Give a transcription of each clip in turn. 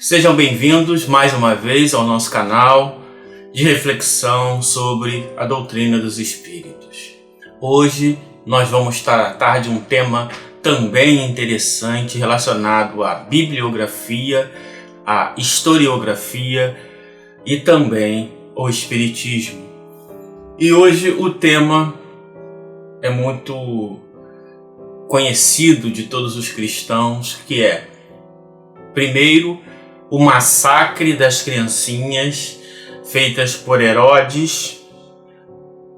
Sejam bem-vindos mais uma vez ao nosso canal de reflexão sobre a doutrina dos Espíritos. Hoje nós vamos tratar de um tema também interessante relacionado à bibliografia, à historiografia e também ao Espiritismo. E hoje o tema é muito conhecido de todos os cristãos, que é, primeiro, o massacre das criancinhas feitas por Herodes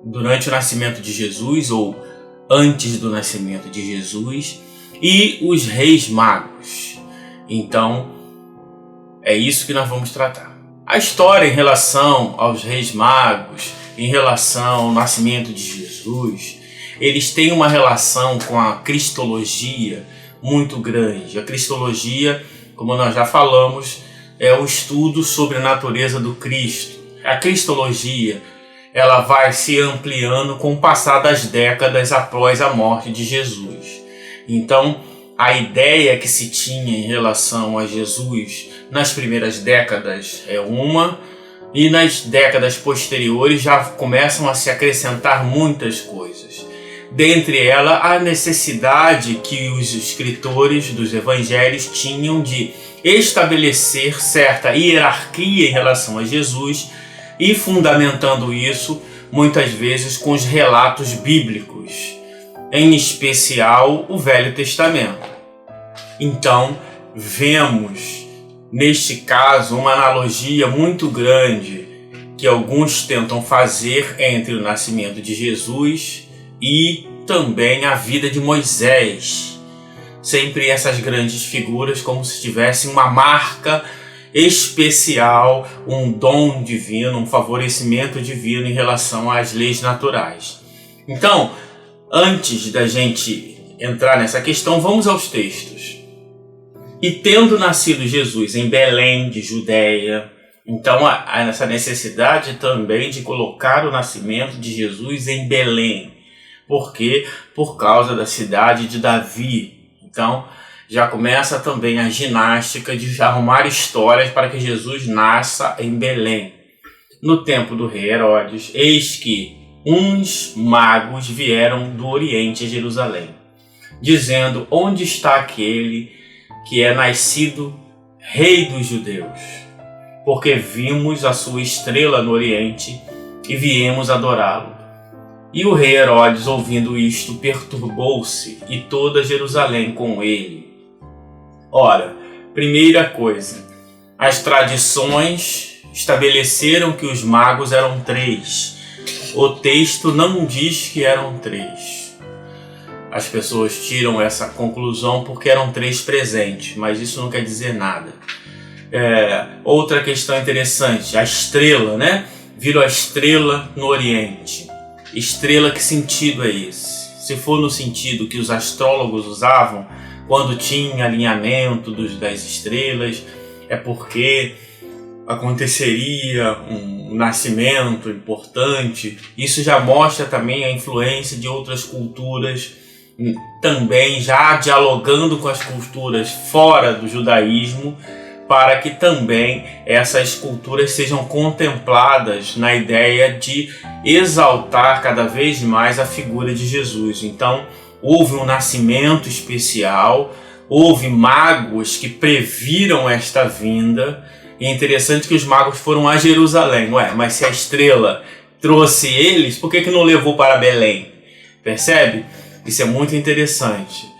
durante o nascimento de Jesus ou antes do nascimento de Jesus e os reis magos. Então, é isso que nós vamos tratar. A história em relação aos reis magos, em relação ao nascimento de Jesus, eles têm uma relação com a cristologia muito grande. A cristologia, como nós já falamos, é o estudo sobre a natureza do Cristo. A cristologia, ela vai se ampliando com o passar das décadas após a morte de Jesus. Então, a ideia que se tinha em relação a Jesus nas primeiras décadas é uma, e nas décadas posteriores já começam a se acrescentar muitas coisas. Dentre elas, a necessidade que os escritores dos evangelhos tinham de estabelecer certa hierarquia em relação a Jesus e fundamentando isso muitas vezes com os relatos bíblicos, em especial o Velho Testamento. Então, vemos neste caso uma analogia muito grande que alguns tentam fazer entre o nascimento de Jesus e também a vida de Moisés. Sempre essas grandes figuras como se tivessem uma marca especial, um dom divino, um favorecimento divino em relação às leis naturais. Então, antes da gente entrar nessa questão, vamos aos textos. E tendo nascido Jesus em Belém de Judeia, então há essa necessidade também de colocar o nascimento de Jesus em Belém. Por quê? Por causa da cidade de Davi. Então, já começa também a ginástica de arrumar histórias para que Jesus nasça em Belém. No tempo do rei Herodes, eis que uns magos vieram do Oriente a Jerusalém, dizendo: onde está aquele que é nascido rei dos judeus? Porque vimos a sua estrela no Oriente e viemos adorá-lo. E o rei Herodes, ouvindo isto, perturbou-se, e toda Jerusalém com ele. Ora, primeira coisa, as tradições estabeleceram que os magos eram 3. O texto não diz que eram 3. As pessoas tiram essa conclusão porque eram 3 presentes, mas isso não quer dizer nada. Outra questão interessante, a estrela, né? Viram a estrela no Oriente. Estrela, que sentido é esse? Se for no sentido que os astrólogos usavam quando tinha alinhamento das estrelas, é porque aconteceria um nascimento importante. Isso já mostra também a influência de outras culturas, também já dialogando com as culturas fora do judaísmo, para que também essas culturas sejam contempladas na ideia de exaltar cada vez mais a figura de Jesus. Então, houve um nascimento especial, houve magos que previram esta vinda, e é interessante que os magos foram a Jerusalém. Mas se a estrela trouxe eles, por que não levou para Belém? Percebe? Isso é muito interessante.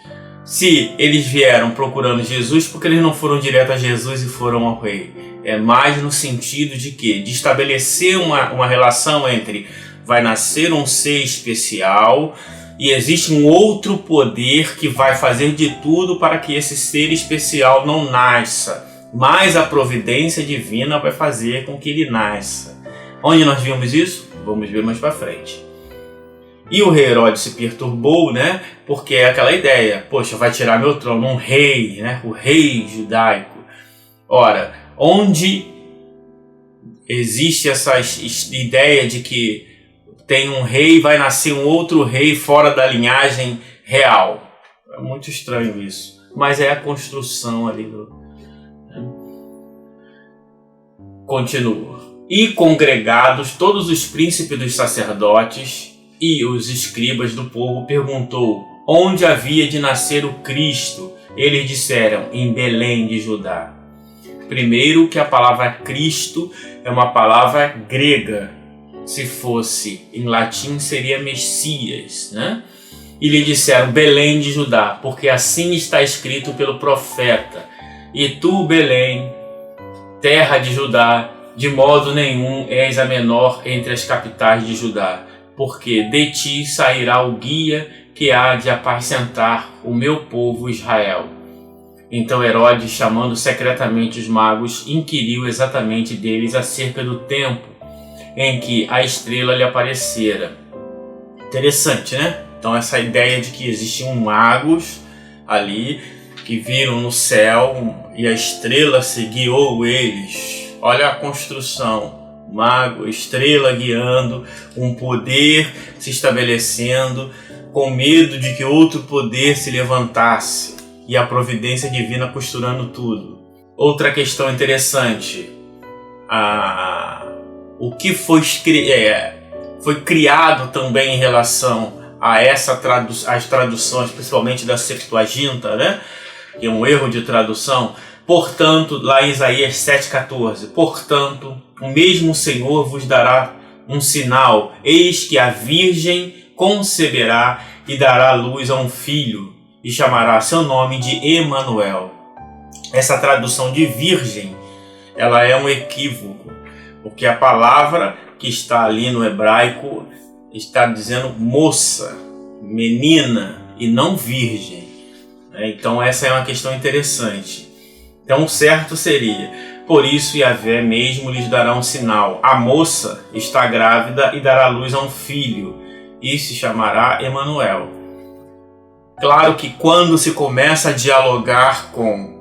Se eles vieram procurando Jesus, por que eles não foram direto a Jesus e foram ao rei? É mais no sentido de quê? De estabelecer uma relação entre vai nascer um ser especial e existe um outro poder que vai fazer de tudo para que esse ser especial não nasça, mas a providência divina vai fazer com que ele nasça. Onde nós vimos isso? Vamos ver mais para frente. E o rei Herodes se perturbou, né? Porque é aquela ideia, poxa, vai tirar meu trono um rei, né? O rei judaico. Ora, onde existe essa ideia de que tem um rei, vai nascer um outro rei fora da linhagem real? É muito estranho isso. Mas é a construção ali Continua. E congregados todos os príncipes dos sacerdotes e os escribas do povo, perguntou onde havia de nascer o Cristo. Eles disseram, em Belém de Judá. Primeiro que a palavra Cristo é uma palavra grega. Se fosse em latim seria Messias, né? E lhe disseram, Belém de Judá, porque assim está escrito pelo profeta. E tu, Belém, terra de Judá, de modo nenhum és a menor entre as capitais de Judá, porque de ti sairá o guia que há de apacentar o meu povo Israel. Então Herodes, chamando secretamente os magos, inquiriu exatamente deles acerca do tempo em que a estrela lhe aparecera. Interessante, né? Então essa ideia de que existiam magos ali que viram no céu e a estrela se guiou eles. Olha a construção, mago, estrela guiando, um poder se estabelecendo, com medo de que outro poder se levantasse, e a providência divina costurando tudo. Outra questão interessante, o que foi criado também em relação a as traduções, principalmente da Septuaginta, né? Que é um erro de tradução. Portanto, lá em Isaías 7,14, portanto, o mesmo Senhor vos dará um sinal, eis que a Virgem conceberá e dará luz a um filho, e chamará seu nome de Emanuel. Essa tradução de virgem, ela é um equívoco, porque a palavra que está ali no hebraico está dizendo moça, menina, e não virgem. Então essa é uma questão interessante. Então o certo seria, por isso Yahvé mesmo lhes dará um sinal. A moça está grávida e dará luz a um filho, e se chamará Emanuel. Claro que quando se começa a dialogar com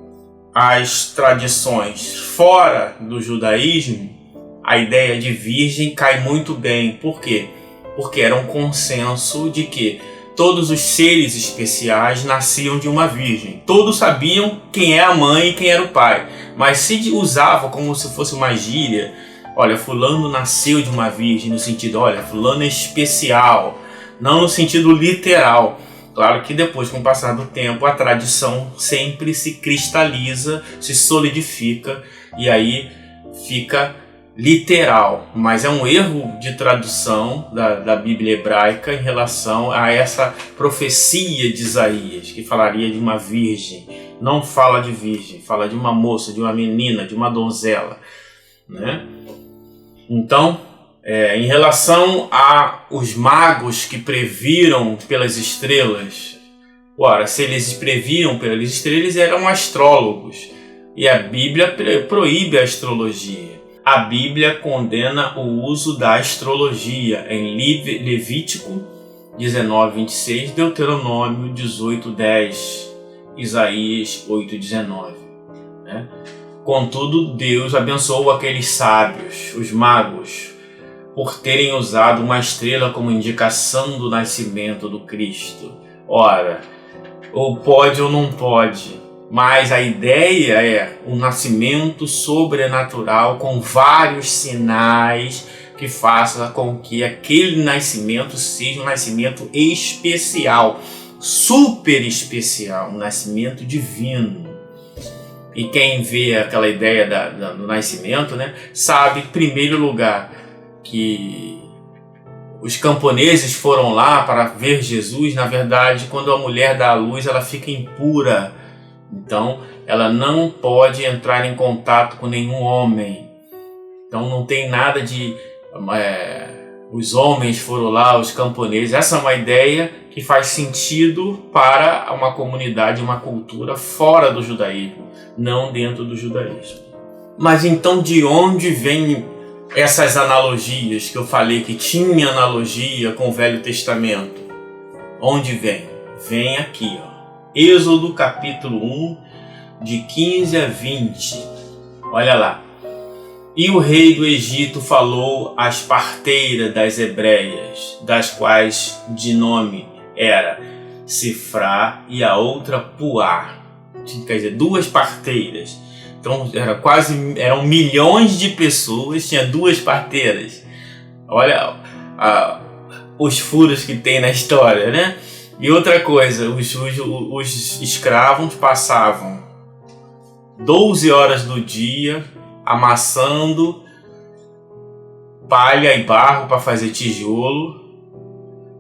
as tradições fora do judaísmo, a ideia de virgem cai muito bem. Por quê? Porque era um consenso de que todos os seres especiais nasciam de uma virgem. Todos sabiam quem é a mãe e quem era o pai, mas se usava como se fosse uma gíria. Olha, fulano nasceu de uma virgem, no sentido, olha, fulano é especial, não no sentido literal. Claro que depois, com o passar do tempo, a tradição sempre se cristaliza, se solidifica e aí fica literal. Mas é um erro de tradução da Bíblia hebraica em relação a essa profecia de Isaías, que falaria de uma virgem. Não fala de virgem, fala de uma moça, de uma menina, de uma donzela, né? Então, em relação aos magos que previram pelas estrelas, ora, se eles previram pelas estrelas, eles eram astrólogos. E a Bíblia proíbe a astrologia. A Bíblia condena o uso da astrologia em Levítico 19:26, Deuteronômio 18:10, Isaías 8:19. Né? Contudo, Deus abençoou aqueles sábios, os magos, por terem usado uma estrela como indicação do nascimento do Cristo. Ora, ou pode ou não pode, mas a ideia é um nascimento sobrenatural com vários sinais que faça com que aquele nascimento seja um nascimento especial, super especial, um nascimento divino. E quem vê aquela ideia do nascimento, né, sabe, em primeiro lugar, que os camponeses foram lá para ver Jesus. Na verdade, quando a mulher dá à luz, ela fica impura. Então, ela não pode entrar em contato com nenhum homem. Então, não tem nada de... os homens foram lá, os camponeses. Essa é uma ideia que faz sentido para uma comunidade, uma cultura fora do judaísmo, não dentro do judaísmo. Mas então, de onde vem essas analogias que eu falei que tinha analogia com o Velho Testamento? Onde vem? Vem aqui, ó. Êxodo capítulo 1, de 15 a 20. Olha lá. E o rei do Egito falou às parteiras das hebreias, das quais de nome era Sifrá e a outra Puá. Quer dizer, duas parteiras. Então eram milhões de pessoas, tinha 2 parteiras. Olha os furos que tem na história, né? E outra coisa, os escravos passavam 12 horas do dia amassando palha e barro para fazer tijolo.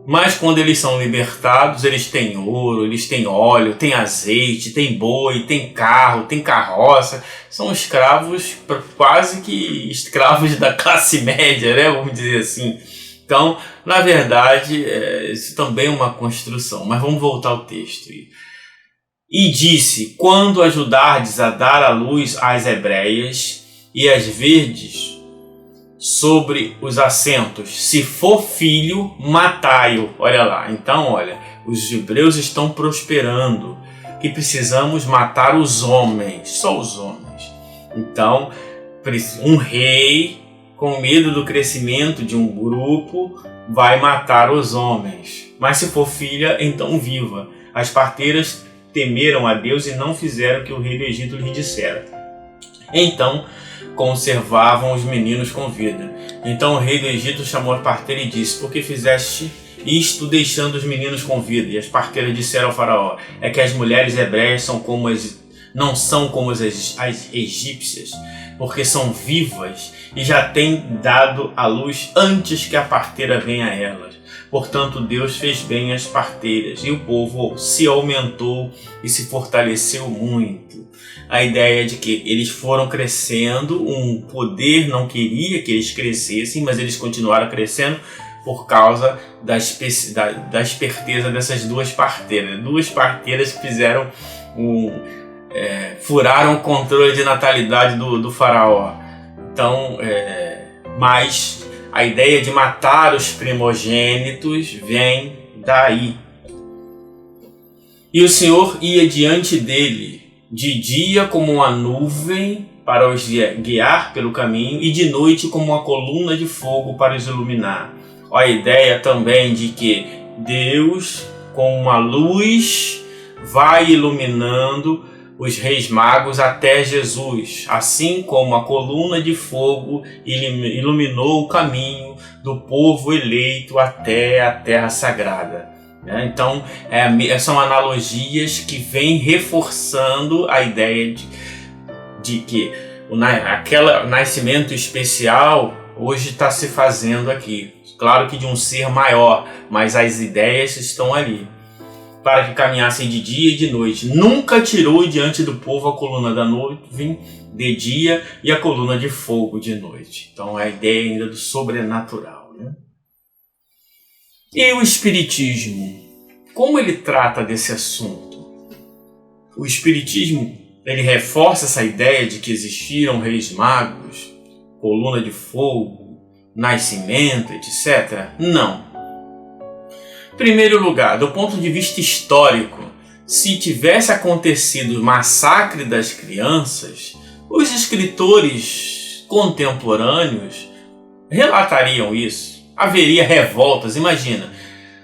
Mas quando eles são libertados, eles têm ouro, eles têm óleo, têm azeite, têm boi, têm carro, têm carroça. São escravos, quase que escravos da classe média, né? Vamos dizer assim. Então, na verdade, isso também é uma construção. Mas vamos voltar ao texto. E disse, quando ajudardes a dar à luz as hebreias e as verdes sobre os assentos, se for filho, matai-o. Olha lá, então olha, os hebreus estão prosperando, que precisamos matar os homens, só os homens. Então, um rei, com medo do crescimento de um grupo, vai matar os homens. Mas se for filha, então viva. As parteiras temeram a Deus e não fizeram o que o rei do Egito lhes dissera. Então, conservavam os meninos com vida. Então o rei do Egito chamou a parteira e disse, por que fizeste isto deixando os meninos com vida? E as parteiras disseram ao faraó, é que as mulheres hebreias não são como as egípcias, porque são vivas e já têm dado à luz antes que a parteira venha a elas. Portanto, Deus fez bem às parteiras e o povo se aumentou e se fortaleceu muito. A ideia de que eles foram crescendo, um poder não queria que eles crescessem, mas eles continuaram crescendo por causa da esperteza dessas 2 parteiras. 2 parteiras que fizeram furaram o controle de natalidade do faraó. Então, mas a ideia de matar os primogênitos vem daí. E o Senhor ia diante dele, de dia como uma nuvem para os guiar pelo caminho e de noite como uma coluna de fogo para os iluminar. A ideia também de que Deus, com uma luz, vai iluminando os reis magos até Jesus, assim como a coluna de fogo iluminou o caminho do povo eleito até a terra sagrada. Então, são analogias que vêm reforçando a ideia de que aquele nascimento especial hoje está se fazendo aqui. Claro que de um ser maior, mas as ideias estão ali. Para que caminhassem de dia e de noite. Nunca tirou diante do povo a coluna da nuvem de dia e a coluna de fogo de noite. Então, é a ideia ainda do sobrenatural, né? E o Espiritismo? Como ele trata desse assunto? O Espiritismo, ele reforça essa ideia de que existiram reis magos, coluna de fogo, nascimento, etc. Não. Em primeiro lugar, do ponto de vista histórico, se tivesse acontecido o massacre das crianças, os escritores contemporâneos relatariam isso. Haveria revoltas, imagina,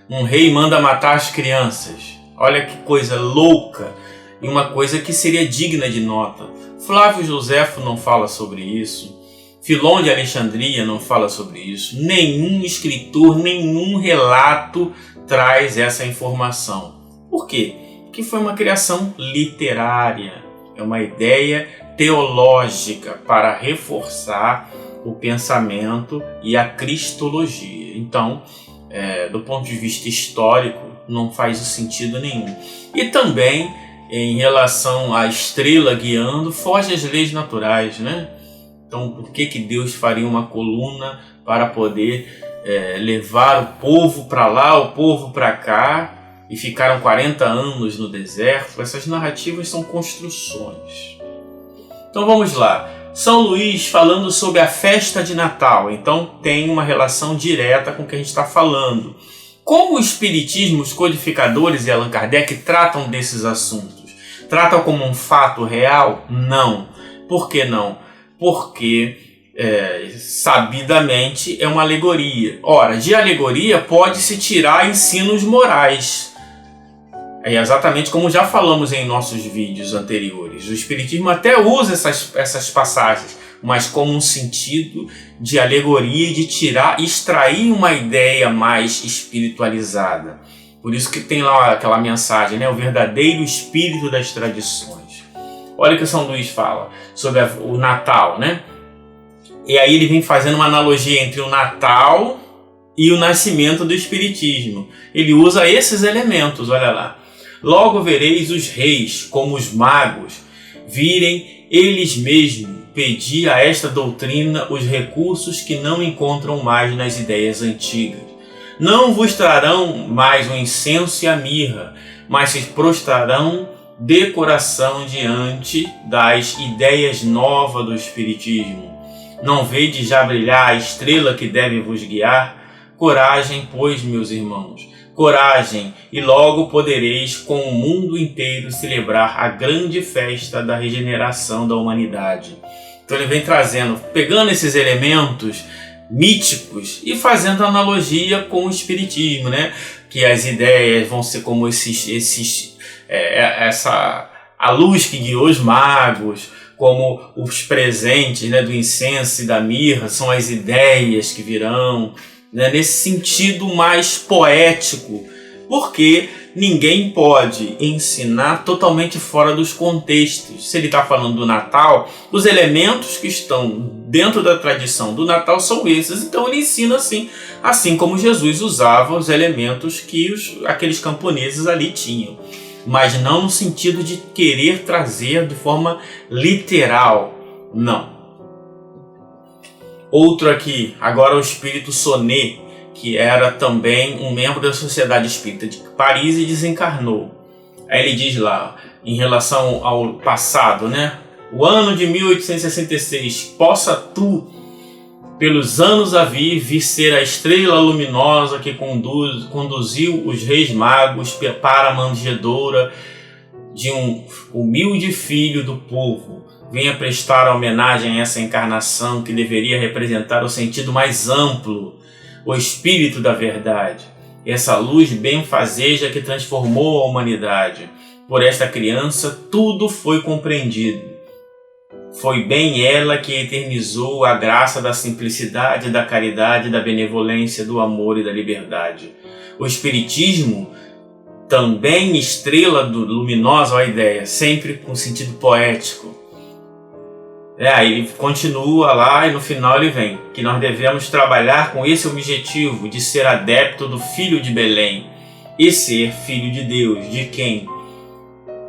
um rei manda matar as crianças. Olha que coisa louca e uma coisa que seria digna de nota. Flávio Joséfo não fala sobre isso. Filon de Alexandria não fala sobre isso. Nenhum escritor, nenhum relato traz essa informação. Por quê? Porque foi uma criação literária. É uma ideia teológica para reforçar o pensamento e a cristologia. Então, do ponto de vista histórico, não faz sentido nenhum. E também, em relação à estrela guiando, foge às leis naturais, né? Então, por que Deus faria uma coluna para poder levar o povo para lá, o povo para cá, e ficaram 40 anos no deserto? Essas narrativas são construções. Então vamos lá. São Luís falando sobre a festa de Natal, então tem uma relação direta com o que a gente está falando. Como o Espiritismo, os codificadores e Allan Kardec tratam desses assuntos? Tratam como um fato real? Não. Por que não? Porque, sabidamente, é uma alegoria. Ora, de alegoria pode-se tirar ensinos morais. É exatamente como já falamos em nossos vídeos anteriores. O Espiritismo até usa essas passagens, mas como um sentido de alegoria e de extrair uma ideia mais espiritualizada. Por isso que tem lá aquela mensagem, né? O verdadeiro espírito das tradições. Olha o que São Luís fala sobre o Natal, né? E aí ele vem fazendo uma analogia entre o Natal e o nascimento do Espiritismo. Ele usa esses elementos, olha lá. Logo vereis os reis, como os magos, virem eles mesmos pedir a esta doutrina os recursos que não encontram mais nas ideias antigas. Não vos trarão mais o incenso e a mirra, mas se prostrarão de coração diante das ideias novas do Espiritismo. Não vedes já brilhar a estrela que deve vos guiar? Coragem, pois, meus irmãos, coragem, e logo podereis com o mundo inteiro celebrar a grande festa da regeneração da humanidade. Então ele vem trazendo, pegando esses elementos míticos e fazendo analogia com o Espiritismo, né? Que as ideias vão ser como a luz que guiou os magos, como os presentes, né, do incenso e da mirra, são as ideias que virão, né, nesse sentido mais poético, porque ninguém pode ensinar totalmente fora dos contextos. Se ele está falando do Natal, os elementos que estão dentro da tradição do Natal são esses, então ele ensina assim como Jesus usava os elementos que aqueles camponeses ali tinham, mas não no sentido de querer trazer de forma literal, não. Outro aqui, agora o espírito Sonnet, que era também um membro da Sociedade Espírita de Paris e desencarnou. Aí ele diz lá, em relação ao passado, né? O ano de 1866, possa tu, pelos anos a vir ser a estrela luminosa que conduziu os reis magos para a manjedoura de um humilde filho do povo. Venha prestar homenagem a essa encarnação que deveria representar o sentido mais amplo, o espírito da verdade, essa luz benfazeja que transformou a humanidade. Por esta criança tudo foi compreendido. Foi bem ela que eternizou a graça da simplicidade, da caridade, da benevolência, do amor e da liberdade. O Espiritismo, também estrela luminosa, a ideia, sempre com sentido poético. Aí ele continua lá e no final ele vem, que nós devemos trabalhar com esse objetivo de ser adepto do Filho de Belém e ser Filho de Deus, de quem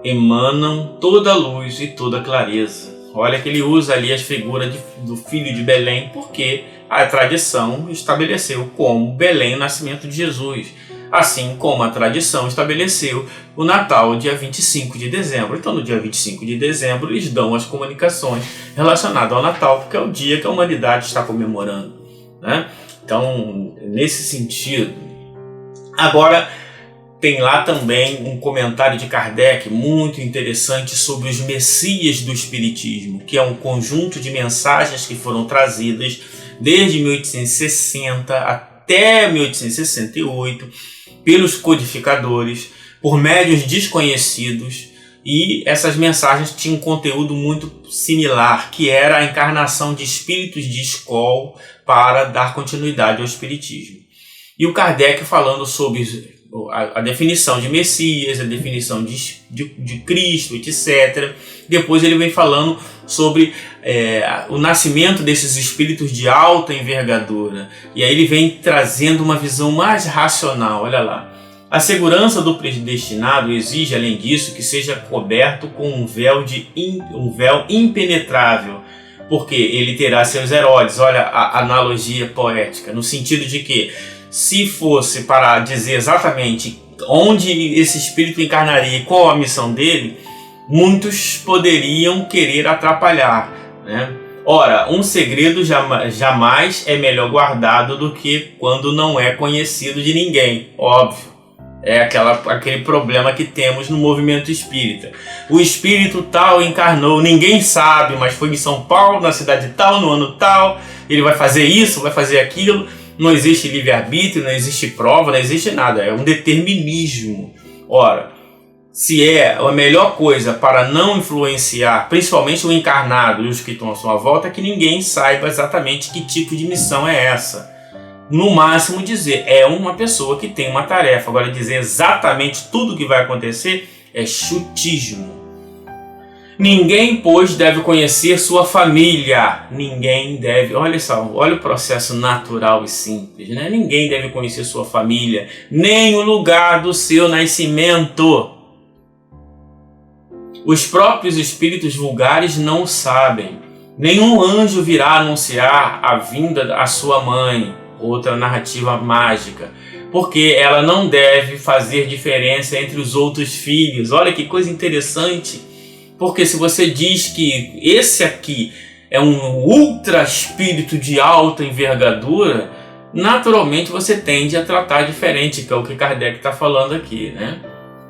emanam toda a luz e toda a clareza. Olha que ele usa ali as figuras do Filho de Belém, porque a tradição estabeleceu como Belém o nascimento de Jesus, assim como a tradição estabeleceu o Natal, dia 25 de dezembro. Então, no dia 25 de dezembro, eles dão as comunicações relacionadas ao Natal, porque é o dia que a humanidade está comemorando, né? Então, nesse sentido. Agora, tem lá também um comentário de Kardec muito interessante sobre os Messias do Espiritismo, que é um conjunto de mensagens que foram trazidas desde 1860 até 1868 pelos codificadores, por médiuns desconhecidos, e essas mensagens tinham um conteúdo muito similar, que era a encarnação de espíritos de escola para dar continuidade ao Espiritismo. E o Kardec falando sobre a definição de Messias, a definição de Cristo, etc. Depois ele vem falando sobre o nascimento desses espíritos de alta envergadura. E aí ele vem trazendo uma visão mais racional. Olha lá. A segurança do predestinado exige, além disso, que seja coberto com um véu impenetrável, porque ele terá seus heróis. Olha a analogia poética, no sentido de que, se fosse para dizer exatamente onde esse espírito encarnaria e qual a missão dele, muitos poderiam querer atrapalhar, né? Ora, um segredo jamais é melhor guardado do que quando não é conhecido de ninguém, óbvio. É aquele problema que temos no movimento espírita. O espírito tal encarnou, ninguém sabe, mas foi em São Paulo, na cidade tal, no ano tal, ele vai fazer isso, vai fazer aquilo. Não existe livre-arbítrio, não existe prova, não existe nada, é um determinismo. Ora, se é a melhor coisa para não influenciar, principalmente o encarnado e os que estão à sua volta, é que ninguém saiba exatamente que tipo de missão é essa. No máximo dizer, é uma pessoa que tem uma tarefa. Agora dizer exatamente tudo o que vai acontecer é chutismo. Ninguém, pois, deve conhecer sua família. Ninguém deve... Olha só, olha o processo natural e simples, né? Ninguém deve conhecer sua família, nem o lugar do seu nascimento. Os próprios espíritos vulgares não sabem. Nenhum anjo virá anunciar a vinda da sua mãe. Outra narrativa mágica. Porque ela não deve fazer diferença entre os outros filhos. Olha que coisa interessante. Porque se você diz que esse aqui é um ultra espírito de alta envergadura, naturalmente você tende a tratar diferente, que é o que Kardec está falando aqui, né?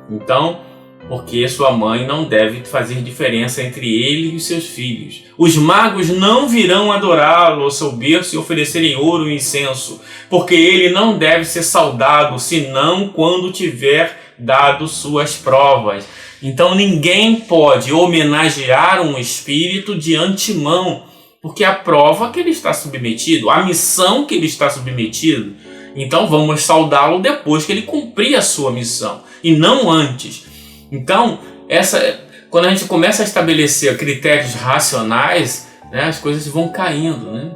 Então, porque sua mãe não deve fazer diferença entre ele e os seus filhos. Os magos não virão adorá-lo ao seu berço e oferecerem ouro e incenso, porque ele não deve ser saudado, senão quando tiver dado suas provas. Então ninguém pode homenagear um espírito de antemão, porque a prova que ele está submetido, a missão que ele está submetido, então vamos saudá-lo depois que ele cumprir a sua missão, e não antes. Então, quando a gente começa a estabelecer critérios racionais, né, as coisas vão caindo, né?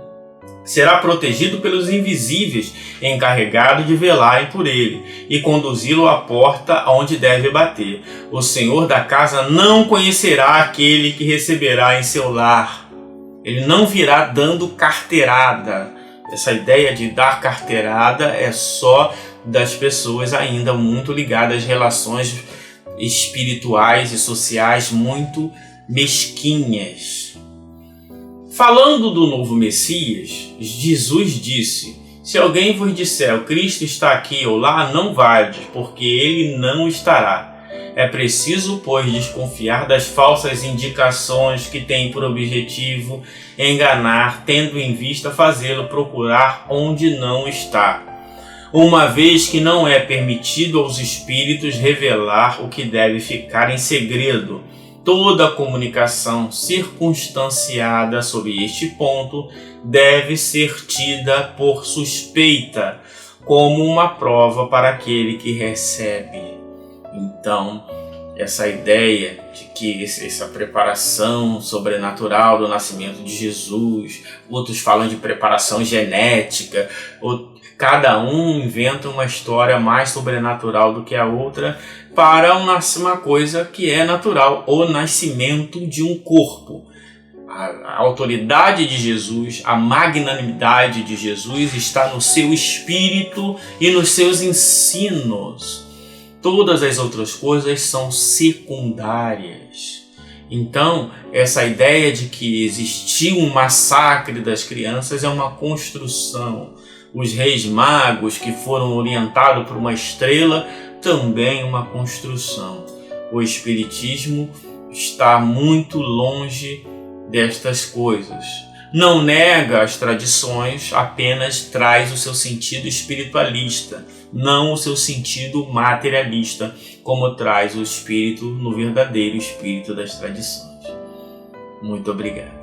Será protegido pelos invisíveis, encarregado de velarem por ele e conduzi-lo à porta onde deve bater. O senhor da casa não conhecerá aquele que receberá em seu lar. Ele não virá dando carteirada. Essa ideia de dar carteirada é só das pessoas ainda muito ligadas às relações espirituais e sociais muito mesquinhas. Falando do novo Messias, Jesus disse: se alguém vos disser o Cristo está aqui ou lá, não vades, porque ele não estará. É preciso, pois, desconfiar das falsas indicações que têm por objetivo enganar, tendo em vista fazê-lo procurar onde não está, uma vez que não é permitido aos espíritos revelar o que deve ficar em segredo. Toda comunicação circunstanciada sobre este ponto deve ser tida por suspeita, como uma prova para aquele que recebe. Então, essa ideia de que essa preparação sobrenatural do nascimento de Jesus, outros falam de preparação genética, cada um inventa uma história mais sobrenatural do que a outra para uma coisa que é natural, o nascimento de um corpo. A autoridade de Jesus, a magnanimidade de Jesus está no seu espírito e nos seus ensinos. Todas as outras coisas são secundárias. Então, essa ideia de que existiu um massacre das crianças é uma construção. Os reis magos que foram orientados por uma estrela, também uma construção. O Espiritismo está muito longe destas coisas. Não nega as tradições, apenas traz o seu sentido espiritualista, não o seu sentido materialista, como traz o espírito no verdadeiro espírito das tradições. Muito obrigado.